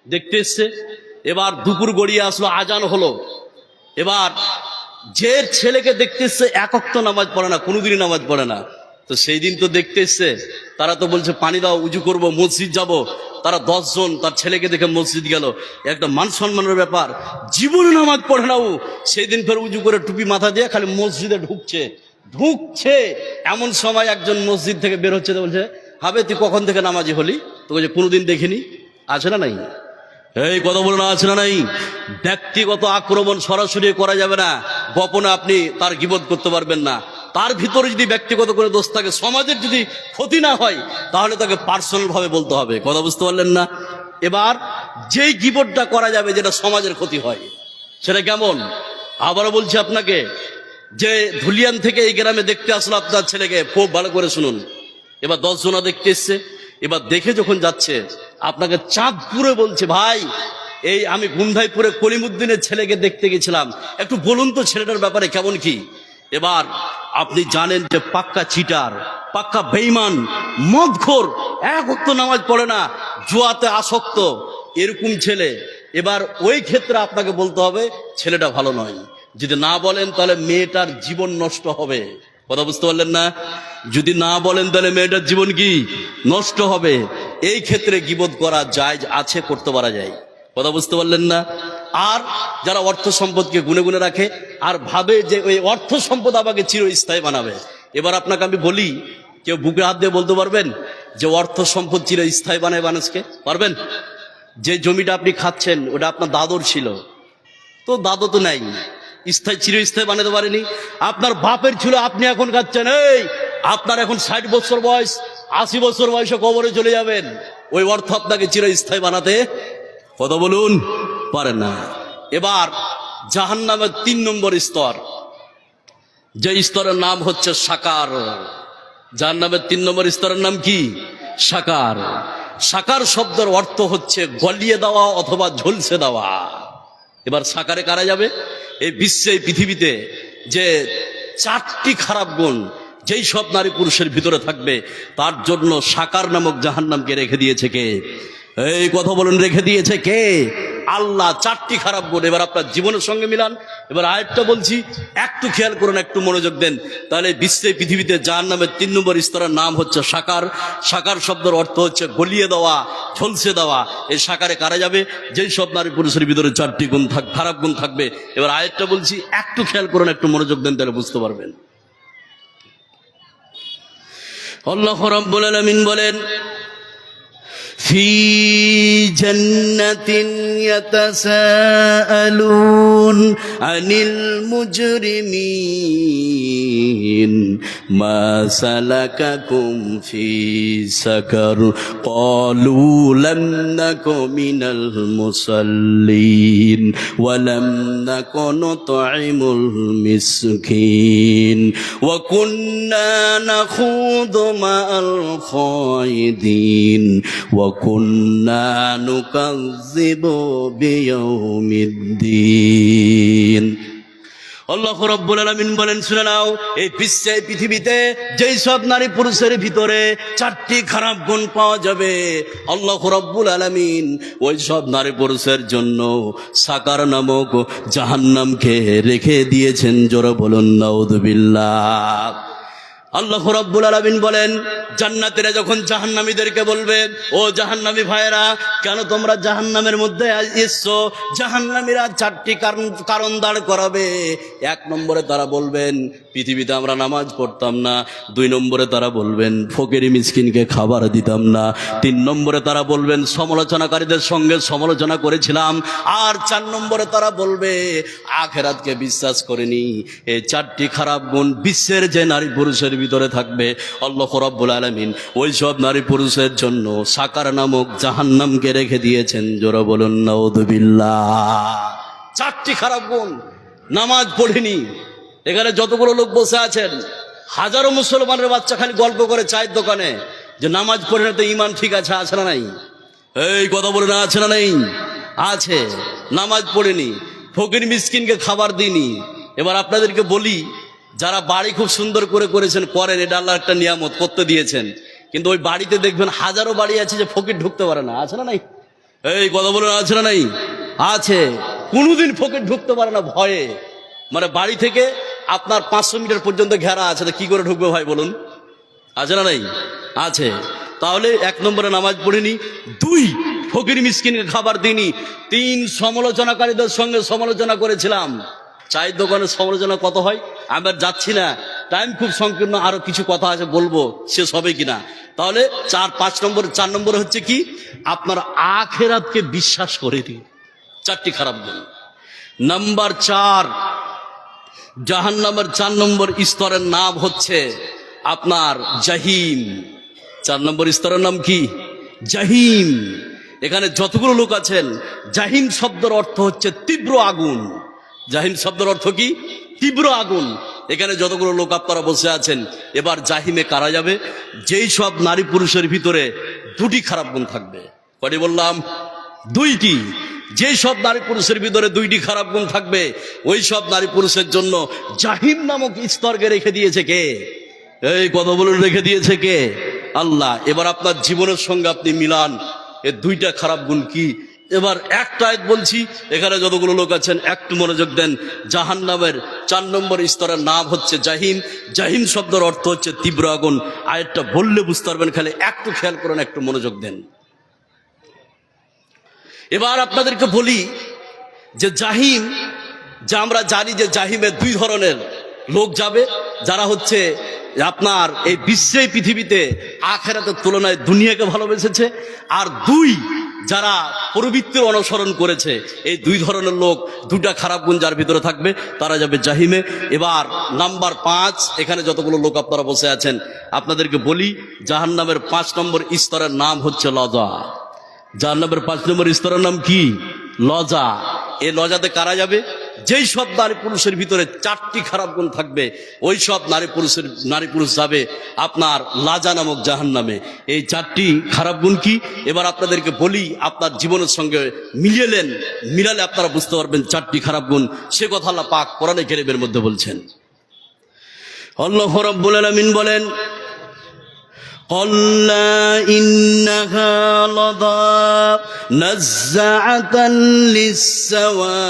দেখতে এসছে। এবার দুপুর গড়িয়ে আসলো, আজান হলো। এবার যে ছেলেকে দেখতে এসছে এক ওয়াক্ত নামাজ পড়ে না, কোনোদিনই নামাজ পড়ে না। তো সেই দিন তো দেখতে এসছে, তারা তো বলছে পানি দাও, উজু করব, মসজিদ যাব। তারা 10 জন তার ছেলেকে দেখে মসজিদ গেল, একটা মান সম্মানের ব্যাপার। জীবনে নামাজ পড়ে না ও, সেই দিন ফের উজু করে টুপি মাথা দিয়ে খালি মসজিদে ঢুকছে ঢুকছে। এমন সময় একজন মসজিদ থেকে বের হচ্ছে, তো বলছে, হবে তুই কখন থেকে নামাজি হলি? তো বলছে কোনোদিন দেখিনি। আছে না নাই? এই কথা বলে না, আছে না নাই? ব্যক্তিগত আক্রমণ সরাসরি করা যাবে না, গোপনে আপনি তার গীবত করতে পারবেন না। তার ভিতরে যদি ব্যক্তিগত করে দোষ থাকে, সমাজের যদি ক্ষতি না হয়, তাহলে তাকে পার্সোনাল ভাবে বলতে হবে। কথা বুঝতে পারলেন না? এবার যেই গীবতটা করা যাবে যেটা সমাজের ক্ষতি হয়, সেটা কেমন? আবারও বলছি আপনাকে, যে ধুলিয়ান থেকে এই গ্রামে দেখতে আসলো আপনার ছেলেকে, খুব ভালো করে শুনুন। এবার 10 জনা দেখতে এসছে। এবার দেখে যখন যাচ্ছে, আপনাকে চাঁদপুরে বলছে, ভাই এই আমি গুন্ধাইপুরে কলিমুদ্দিনের ছেলেকে দেখতে গেছিলাম, একটু বলুন তো ছেলেটার ব্যাপারে কেমন কি। এবার আপনি জানেন যে পাক্কা চিটার, পাক্কা বেঈমান, মদখোর, এক ওয়াক্ত নামাজ পড়ে না, জুয়াতে আসক্ত, এরকম ছেলে। এবার ওই ক্ষেত্রে আপনাকে বলতে হবে ছেলেটা ভালো নয়। যদি না বলেন তাহলে মেয়েটার জীবন নষ্ট হবে। কথা বুঝতে পারলেন না? যদি না বলেন তাহলে মেয়েটার জীবন কি নষ্ট হবে। এই ক্ষেত্রে গীবত করা জায়েজ আছে, করতে পারা যায়। কথা বুঝতে পারলেন না? আর যারা অর্থ সম্পদকে গুনে গুনে রাখে আর ভাবে যে ওই অর্থ সম্পদ আমাকে চিরস্থায়ী বানাবে। এবার আপনাকে আমি বলি, কেউ বুকে হাত দিয়ে বলতে পারবেন যে অর্থ সম্পদ চিরস্থায়ী বানায় মানুষকে? পারবেন? যে জমিটা আপনি খাচ্ছেন ওটা আপনার দাদর ছিল, তো দাদু তো নাই, চিরস্থায়ী বানাতে পারেনি। আপনার বাপের ছিল, আপনি এখন খাচ্ছেন। এই আপনার এখন 60 বছর বয়স, 80 বছর বয়সে কবরে চলে যাবেন, ওই অর্থ আপনাকে চিরস্থায়ী বানাতে, কথা বলুন, পারে না। এবার জাহান্নামের 3 নম্বর স্তর, যে স্তরের নাম হচ্ছে সাকার। জাহান্নামের 3 নম্বর স্তরের নাম কি? সাকার। সাকার শব্দের অর্থ হচ্ছে গলিয়ে দেওয়া অথবা ঝলসে দেওয়া। এবার সাকারে কারা যাবে? এই বিশ্বে, এই পৃথিবীতে যে 4টি খারাপ গুণ যেই সব নারী পুরুষের ভিতরে থাকবে, তার জন্য সাকার নামক জাহান্নামকে রেখে দিয়েছে কে? এই কথা বলুন, রেখে দিয়েছে কে? আল্লাহ। 4টি খারাপ গুণ এবার আপনার জীবনের সঙ্গে মিলান। এবার আরেকটা বলছি, একটু খেয়াল করুন, একটু মনোযোগ দেন, তাহলে বিশ্বে, পৃথিবীতে জাহান্নামের 3 নম্বর স্তরের নাম হচ্ছে সাকার। সাকার শব্দের অর্থ হচ্ছে গলিয়ে দেওয়া, ঝলসে দেওয়া। এই সাকারে কারা যাবে? যেই সব নারী পুরুষের ভিতরে 4টি গুণ খারাপ গুণ থাকবে। এবার আরেকটা বলছি, একটু খেয়াল করুন, একটু মনোযোগ দেন, তাহলে বুঝতে পারবেন। আল্লাহ রাব্বুল আলামিন বলেন, ফি জান্নাতিন ইয়াতাসাআলুন আনিল মুজরিমিন মা সালাকাকুম ফি সাকার ক্বালু লাম নাকু মিনাল মুসাল্লিন ওয়া লাম নাকু নুতঈমুল মিসকিন ওয়া কুন্না নাখুযু মা'আল খায়িদিন وَكُنَّا نُكَذِّبُ بِيَوْمِ الدِّينِ। আল্লাহ রাব্বুল আলামিন বলেন, শুনে নাও, এই বিশ্বে, পৃথিবীতে যেই সব নারী পুরুষের ভিতরে 4টি খারাপ গুণ পাওয়া যাবে, আল্লাহ রাব্বুল আলামিন ওই সব নারী পুরুষের জন্য সাকার নামক জাহান্নামকে রেখে দিয়েছেন। জোরে বলুন নাউযুবিল্লাহ। আল্লাহ রাব্বুল আলামিন বলেন, জান্নাতীরা যখন জাহান্নামীদেরকে বলবে, ও জাহান্নামী ভাইরা, কেন তোমরা জাহান্নামের মধ্যে এসছো? জাহান্নামীরা 4টি কারণ দাঁড় করাবে। 1 নম্বরে তারা বলবেন, পৃথিবীতে আমরা নামাজ পড়তাম না। 2 নম্বরে তারা বলবেন, ফকির মিসকিনকে খাবার দিতাম না। 3 নম্বরে তারা বলবেন, সমালোচনাকারীদের সঙ্গে সমালোচনা করেছিলাম। আর 4 নম্বরে তারা বলবে, আখিরাতকে বিশ্বাস করিনি। এই 4টি খারাপ গুণ বিশ্বের যে নারী পুরুষের ভিতরে থাকবে, আল্লাহ রাব্বুল আলামিন ওই সব নারী পুরুষের জন্য সাকার নামক জাহান্নামকে রেখে দিয়েছেন। জোরে বলুন নাউযুবিল্লাহ। 4টি খারাপ গুণ। নামাজ পড়েনি। এখানে যতগুলো লোক বসে আছেন, হাজারো মুসলমানের বাচ্চা খালি গল্প করে চায়ের দোকানে যে নামাজ পড়ে না তো ইমান ঠিক আছে। আছে না নাই? এই কথা বলে না, আছে না নাই? আছে। নামাজ পড়েনি, ফকির মিসকিনকে খাবার দিইনি। এবার আপনাদেরকে বলি, যারা বাড়ি খুব সুন্দর করে করেছেন, করেন, এটা আল্লাহর একটা নিয়ামত, করতে দিয়েছেন, কিন্তু ওই বাড়িতে দেখবেন হাজারো বাড়ি আছে যে ফকির ঢুকতে পারে না। আছে না নাই? এই কথা বলে আছে না নাই? আছে। কোনোদিন ফকির ঢুকতে পারে না ভয়ে, মানে বাড়ি থেকে আপনার 500 মিটার পর্যন্ত ঘেরা আছে, তো কি করে ঢুকবে ভাই বলুন? আছে না নাই? আছে। তাহলে 1 নম্বরে নামাজ পড়িনি, 2 ফকির মিসকিনকে খাবার দিইনি, 3 সমালোচনাকারীদের সঙ্গে সমালোচনা করেছিলাম। চায়ের দোকানের সমালোচনা কত হয় আমি আর যাচ্ছি না, টাইম খুব সংকীর্ণ, আরো কিছু কথা আছে বলবো, শেষ হবে কিনা। তাহলে 4 নম্বরে হচ্ছে কি, আপনার আখেরাতকে বিশ্বাস করে দিন। 4টি খারাপ গুণ। নাম্বার 4, জাহান্নামের 4 নম্বর স্তরের নাম হচ্ছে আপনার জাহিম। 4 নম্বর স্তরের নাম কি? জাহিম। এখানে যতগুলো লোক আছেন, জাহিম শব্দের অর্থ হচ্ছে তীব্র আগুন। জাহিম শব্দের অর্থ কি? তীব্র আগুন। এখানে যতগুলো লোক আপনারা বসে আছেন, এবার জাহিমে কারা যাবে? যেই সব নারী পুরুষের ভিতরে 2টি খারাপ গুণ থাকবে। কটি বললাম? 2টি। যে সব নারী পুরুষের ভিতরে 2টি খারাপ গুণ থাকবে, ওই সব নারী পুরুষের জন্য জাহিম নামক স্তরকে রেখে দিয়েছে কে? এই কথা বলুন, রেখে দিয়েছে কে? আল্লাহ। এবার আপনার জীবনের সঙ্গে আপনি মিলান এর 2টা খারাপ গুণ কি। এবার একটা আয়াত বলছি, এখানে যতগুলো লোক আছেন একটু মনোযোগ দেন। জাহান্নামের 4 নম্বর স্তরের নাম হচ্ছে জাহিম। জাহিম শব্দের অর্থ হচ্ছে তীব্র আগুন। আয়াতটা বললে বুঝতে পারবেন, খালি একটু খেয়াল করেন, একটু মনোযোগ দেন। এবার আপনাদেরকে বলি যে জাহিম, যা আমরা জানি যে জাহিমে 2 ধরনের লোক যাবে, যারা হচ্ছে আপনার এই বিশ্বে পৃথিবীতে আখেরাতের তুলনায় দুনিয়াকে ভালোবেসেছে, আর 2 যারা প্রবৃত্তির অনুসরণ করেছে। এই 2 ধরনের লোক, 2টা খারাপ গুণ যার ভিতরে থাকবে, তারা যাবে জাহিমে। এবার নাম্বার 5, এখানে যতগুলো লোক আপনারা বসে আছেন, আপনাদেরকে বলি জাহান্নামের 5 নম্বর স্তরের নাম হচ্ছে লজা। জাহান্নামের 5 নম্বর স্তরের নাম কি? লজা। এই লজাতে কারা যাবে? যেই সব নারী পুরুষের ভিতরে 4টি খারাপ গুণ থাকবে, ওই সব নারী পুরুষ যাবে আপনার লাজা নামক জাহান্নামে। এই 4টি খারাপ গুণ কি, এবার আপনাদেরকে বলি, আপনার জীবনের সঙ্গে মিলালে আপনারা বুঝতে পারবেন 4টি খারাপ গুণ। সে কথা আল্লাহ পাক কোরআনে কারীমের মধ্যে বলছেন। আল্লাহ রাব্বুল আলামিন বলেন, قَلَّا إِنَّهَا لَظَى نَزَّاعَةً لِلشَّوَىٰ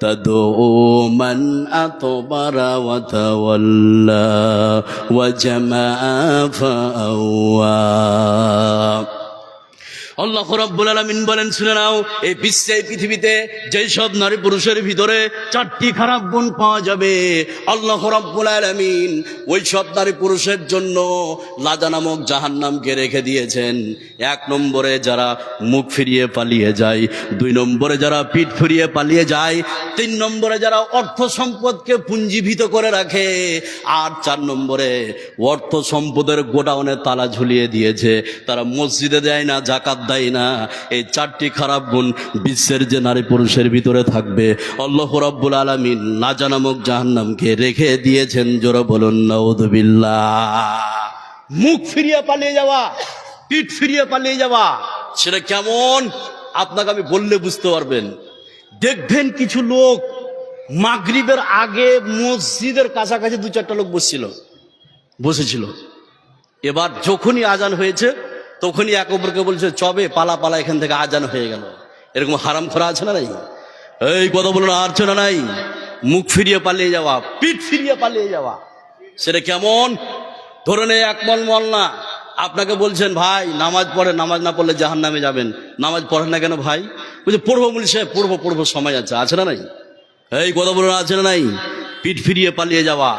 تَدْعُو مَنْ أَدْبَرَ وَتَوَلَّىٰ وَجَمَعَ فَأَوْعَىٰ। আল্লাহ রাব্বুল আলামিন বলেন, শুনে নাও, এই বিশ্বে পৃথিবীতে যেই সব নারী পুরুষের ভিতরে 4টি খারাপ গুণ পাওয়া যাবে, আল্লাহ রাব্বুল আলামিন ওই সব নারী পুরুষের জন্য লাজা নামক জাহান্নামকে রেখে দিয়েছেন। 1 নম্বরে যারা মুখ ফিরিয়ে পালিয়ে যায়, 2 নম্বরে যারা পিঠ ফিরিয়ে পালিয়ে যায়, 3 নম্বরে যারা অর্থ সম্পদকে পুঞ্জীভূত করে রাখে, আর 4 নম্বরে অর্থ সম্পদের গোডাউনে তালা ঝুলিয়ে দিয়েছে। তারা মসজিদে দেয় না, জাকাত দেয় না। এই 4টি খারাপ গুণ বিশ্বের যে নারী পুরুষের ভিতরে থাকবে, আল্লাহ রাব্বুল আলামিন লাজা নামক জাহান্নামকে রেখে দিয়েছেন। জোরে বলুন নাউযুবিল্লাহ। মুখ ফিরিয়ে পালিয়ে যাওয়া, পিঠ ফিরিয়ে পালিয়ে যাওয়া, সেটা কেমন আপনাকে আমি বললে বুঝতে পারবেন। দেখবেন কিছু লোক মাগরিবের আগে মসজিদের কাছাকাছি 2-4টা লোক বসেছিল। এবার যখনই আজান হয়েছে, তখনই এক অপরকে বলছে, চবে পালা পালা, এখান থেকে আজান হয়ে গেল। এরকম হারাম খোরা আছে না নাই? এই কথা বলুন, আছে না নাই? মুখ ফিরিয়ে পালিয়ে যাওয়া, পিঠ ফিরিয়ে পালিয়ে যাওয়া, সেটা কেমন? ধরুন এক মোল্লা আপনাকে বলছেন, ভাই নামাজ পড়ে, নামাজ না পড়লে জাহান্নামে যাবেন। নামাজ পড়েন না কেন ভাই? বলছে পড়বো। বলছে পড়বো, সময় আছে না নাই? এই কথা বলুন, আছে না নাই? পিঠ ফিরিয়ে পালিয়ে যাওয়া।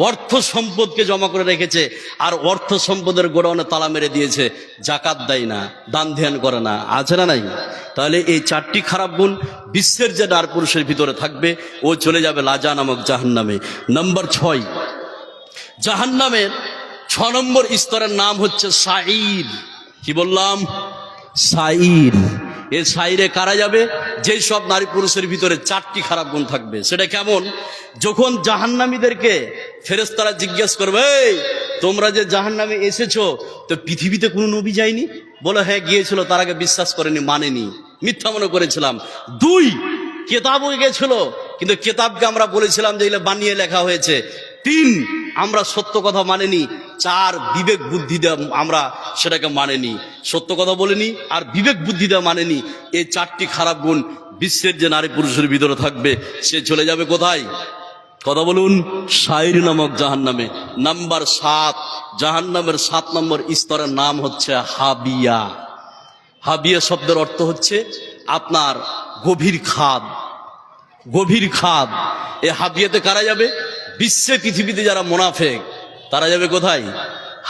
অর্থ সম্পদকে জমা করে রেখেছে, আর অর্থ সম্পদের গোডাউনে তালা মেরে দিয়েছে, জাকাত দেয় না, দান ধ্যান করে না, আছে না নাই? তাহলে এই 4টি খারাপ গুণ বিশ্বের যে নারী পুরুষের ভিতরে থাকবে, ও চলে যাবে লাজা নামক জাহান্নামে। নাম্বার 6, জাহান্নামের 6 নম্বর স্তরের নাম হচ্ছে সাঈর। কি বললাম? সাঈর। এই সাইরে কারা যাবে? যেই সব নারী পুরুষের ভিতরে 4টি খারাপ গুণ থাকবে। সেটা কেমন? যখন জাহান্নামীদেরকে ফেরেশতারা জিজ্ঞেস করবে, তোমরা যে জাহান্নামে এসেছো, তো পৃথিবীতে কোনো নবী যায়নি? বলে হ্যাঁ গিয়েছিল, তার আগে বিশ্বাস করেনি, মানেনি, মিথ্যা মনে করেছিলাম। 2, কেতাবও গেছিল, কিন্তু কেতাবকে আমরা বলেছিলাম যে এগুলো বানিয়ে লেখা হয়েছে। 3, আমরা সত্য কথা মানেনি। চার বিবেক বুদ্ধি দিয়ে আমরা সেটাকে মানেনি, সত্য কথা বলেনি আর বিবেক বুদ্ধি দিয়ে মানেনি। এই চারটি খারাপ গুণ বিশ্বের যে নারী পুরুষের ভিতরে থাকবে সে চলে যাবে কোথায়? কথা বলুন, শাইর নামক জাহান্নামে। নাম্বার 7, জাহান্নামের 7 নম্বর স্তরের নাম হচ্ছে হাবিয়া। হাবিয়া শব্দের অর্থ হচ্ছে আপনার গভীর খাদ, গভীর খাদ। এ হাবিয়াতে কারা যাবে? বিশ্বে পৃথিবীতে যারা মুনাফিক তারা যাবে কোথায়?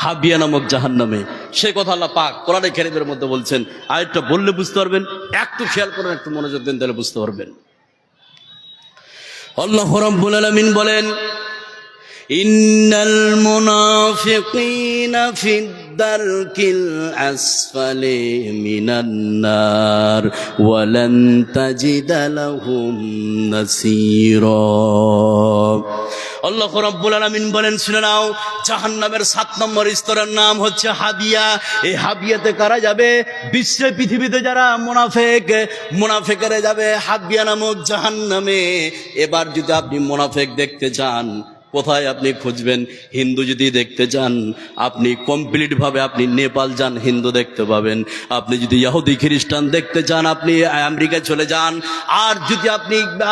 হাবিয়া নামক জাহান্নামে। সেই কথা আল্লাহ পাক কোরআনে কারীমের মধ্যে বলছেন। আয়াতটা বললে বুঝতে পারবেন, একটু খেয়াল করেন, একটু মনোযোগ দেন, তাহলে বুঝতে পারবেন। আল্লাহ রাব্বুল আলামিন বলেন, ইন্নাল মুনাফিকিনা ফিদ দারকিল আসফালি মিনান নার ওয়া লান তাজিদা লাহুম নাসীরা। আল্লাহ রাব্বুল আলামিন বলেন, শুনে নাও, জাহান্নামের 7 নম্বর স্তরের নাম হচ্ছে হাবিয়া। এই হাবিয়াতে কারা যাবে? বিশ্বে পৃথিবীতে যারা মুনাফিক, মুনাফিকেরা যাবে হাবিয়া নামক জাহান্নামে। এবার যদি আপনি মুনাফিক দেখতে চান, কোথায় আপনি খুঁজবেন? হিন্দু যদি দেখতে চান, আপনি কমপ্লিট ভাবে আপনি নেপাল যান, হিন্দু দেখতে পাবেন। আপনি যদি ইহুদি খ্রিস্টান দেখতে চান, আপনি আমেরিকা চলে যান। আর যদি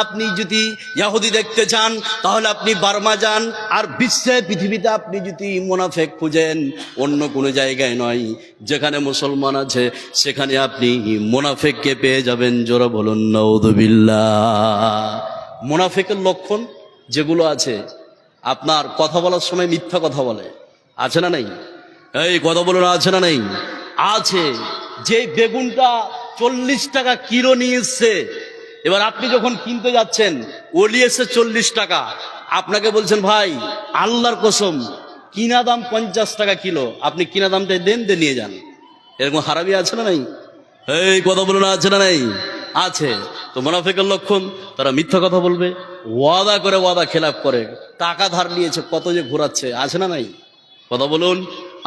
আপনি যদি ইহুদি দেখতে চান, তাহলে আপনি বার্মা যান। আর বিশ্বে পৃথিবীতে আপনি যদি মুনাফিক খুঁজেন, অন্য কোনো জায়গায় নয়, যেখানে মুসলমান আছে সেখানে আপনি মুনাফিককে পেয়ে যাবেন। জোরে বলুন নাউযুবিল্লাহ। মুনাফিকের লক্ষণ যেগুলো আছে, আপনার কথা বলার সময় মিথ্যা কথা বলে, আছে না নেই? এই কথা বলুন, আছে না নেই? আছে। যে বেগুনটা 40 টাকা কিলো নিয়ে এসছে, এবার আপনি যখন কিনতে যাচ্ছেন, ওলি এসছে 40 টাকা, আপনাকে বলছেন ভাই আল্লাহর কসম কিনা দাম 50 টাকা কিলো, আপনি কিনা দামটা দেন, দিয়ে নিয়ে যান। এরকম হারামি আছে না নাই? এই কথা বলুন, আছে না নাই? আছে। তো মুনাফিকের লক্ষণ, তারা মিথ্যা কথা বলবে, ওয়াদা করে ওয়াদা খেলাপ করে, টাকা ধার নিয়েছে কত যে ঘোরাচ্ছে, আছে না নাই? কথা বলুন,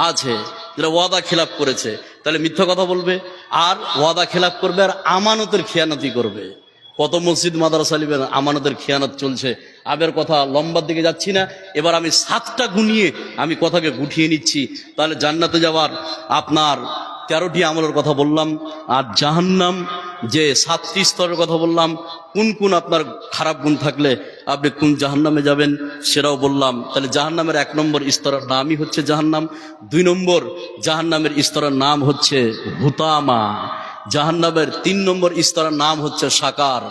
আছে। যারা ওয়াদা খেলাপ করেছে তাহলে মিথ্যা কথা বলবে, আর ওয়াদা খেলাপ করবে, আর আমানতের খেয়ানতি করবে। কত মসজিদ মাদ্রাসা লিবেন আমানতের খেয়ানত চলছে। আবের কথা লম্বার দিকে যাচ্ছি না, এবার আমি 7টা গুনিয়ে আমি কথাকে গুটিয়ে নিচ্ছি। তাহলে জান্নাতে যাওয়ার আপনার 13টি আমলের কথা বললাম, আর জাহান্নাম যে 7টি স্তরের কথা বললাম, কোন কোন আপনার খারাপ গুণ থাকলে আপনি কোন জাহান্নামে যাবেন সেটাও বললাম। তাহলে জাহান্নামের 1 নম্বর স্তরের নামই হচ্ছে জাহান্নাম। 2 নম্বর জাহান্নামের স্তরের নাম হচ্ছে হুতামা। জাহান্নামের 3 নম্বর স্তরের নাম হচ্ছে সাকার।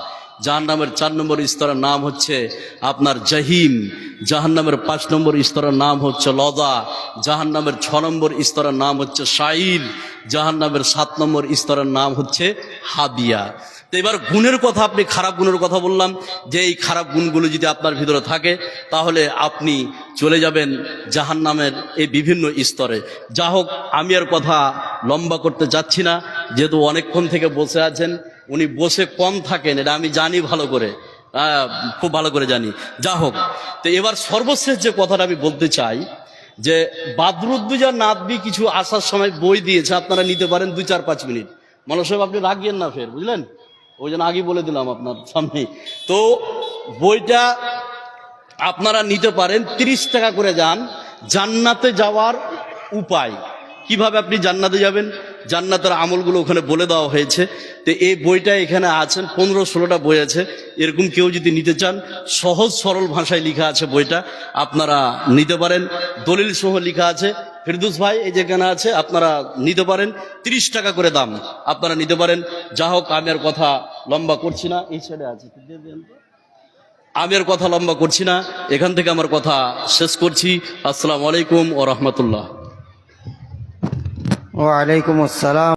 জাহান্নামের 4 নম্বর স্তরের নাম হচ্ছে আপনার জাহিম। জাহান্নামের 5 নম্বর স্তরের নাম হচ্ছে লদা। জাহান্নামের 6 নম্বর স্তরের নাম হচ্ছে শাইর। জাহান্নামের 7 নম্বর স্তরের নাম হচ্ছে হাবিয়া। তো এবার গুণের কথা, আপনি খারাপ গুণের কথা বললাম, যে এই খারাপ গুণগুলো যদি আপনার ভিতরে থাকে তাহলে আপনি চলে যাবেন জাহান্নামের এই বিভিন্ন স্তরে। যা হোক, আমি আর কথা লম্বা করতে যাচ্ছি না, যেহেতু অনেকক্ষণ থেকে বসে আছেন। উনি বসে কম থাকেন, এটা আমি জানি ভালো করে, খুব ভালো করে জানি। যা হোক, তো এবার সর্বশেষ যে কথাটা আমি বলতে চাই, যে বাদরুদ্দুজা নাদবি কিছু আসার সময় বই দিয়েছে, আপনারা নিতে পারেন 2-4-5 মিনিট। মানুষ সাহেব আপনি রাগিয়েন না ফের, বুঝলেন? ওই জন্য আগে বলে দিলাম আপনার সামনে। তো বইটা আপনারা নিতে পারেন, 30 টাকা করে যান। জান্নাতে যাওয়ার উপায়, কিভাবে আপনি জান্নাতে যাবেন, জান্নাতের আমলগুলো ওখানে বলে দেওয়া হয়েছে। তো এই বইটা এখানে আছেন, 15-16টা বই আছে। এরকম কেউ যদি নিতে চান, সহজ সরল ভাষায় লেখা আছে বইটা, আপনারা নিতে পারেন। দলিল সহ লেখা আছে। ফিরদৌস ভাই এই যেখানে আছে, আপনারা নিতে পারেন। 30 টাকা করে দাম, আপনারা নিতে পারেন। যা হোক, আমি আর কথা লম্বা করছি না। এই সাইডে আছে, আমি আর কথা লম্বা করছি না, এখান থেকে আমার কথা শেষ করছি। আসসালামু আলাইকুম ওয়া রাহমাতুল্লাহ। ওয়া আলাইকুম আসসালাম।